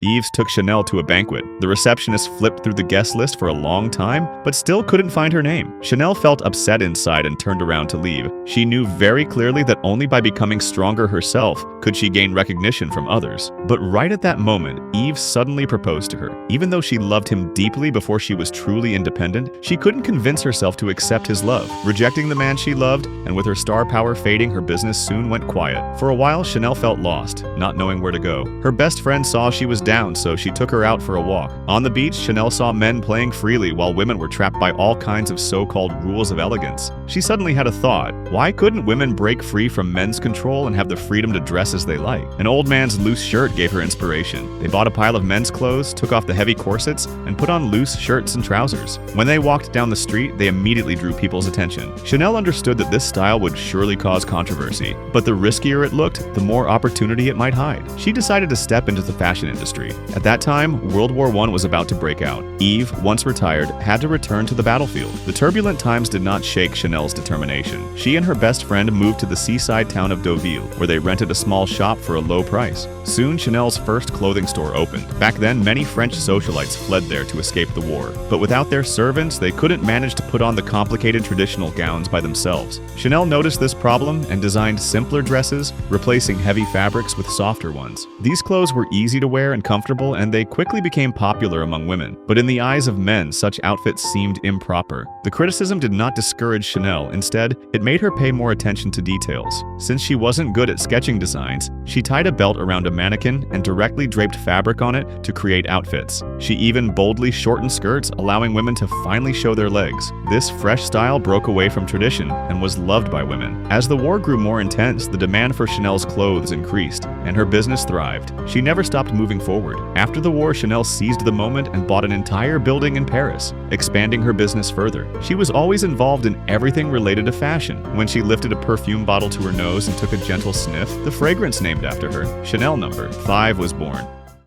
Yves took Chanel to a banquet. The receptionist flipped through the guest list for a long time, but still couldn't find her name. Chanel felt upset inside and turned around to leave. She knew very clearly that only by becoming stronger herself could she gain recognition from others. But right at that moment, Yves suddenly proposed to her. Even though she loved him deeply before she was truly independent, she couldn't convince herself to accept his love. Rejecting the man she loved, and with her star power fading, her business soon went quiet. For a while, Chanel felt lost, not knowing where to go. Her best friend saw she was down, so she took her out for a walk. On the beach, Chanel saw men playing freely while women were trapped by all kinds of so-called rules of elegance. She suddenly had a thought. Why couldn't women break free from men's control and have the freedom to dress as they like? An old man's loose shirt gave her inspiration. They bought a pile of men's clothes, took off the heavy corsets, and put on loose shirts and trousers. When they walked down the street, they immediately drew people's attention. Chanel understood that this style would surely cause controversy, but the riskier it looked, the more opportunity it might hide. She decided to step into the fashion industry. At that time, World War I was about to break out. Yves, once retired, had to return to the battlefield. The turbulent times did not shake Chanel's determination. She and her best friend moved to the seaside town of Deauville, where they rented a small shop for a low price. Soon, Chanel's first clothing store opened. Back then, many French socialites fled there to escape the war. But without their servants, they couldn't manage to put on the complicated traditional gowns by themselves. Chanel noticed this problem and designed simpler dresses, replacing heavy fabrics with softer ones. These clothes were easy to wear and comfortable, and they quickly became popular among women. But in the eyes of men, such outfits seemed improper. The criticism did not discourage Chanel. Instead, it made her pay more attention to details. Since she wasn't good at sketching designs, she tied a belt around a mannequin and directly draped fabric on it to create outfits. She even boldly shortened skirts, allowing women to finally show their legs. This fresh style broke away from tradition and was loved by women. As the war grew more intense, the demand for Chanel's clothes increased, and her business thrived. She never stopped moving forward. After the war, Chanel seized the moment and bought an entire building in Paris, expanding her business further. She was always involved in everything related to fashion. When she lifted a perfume bottle to her nose and took a gentle sniff, the fragrance named after her, Chanel No. 5, was born.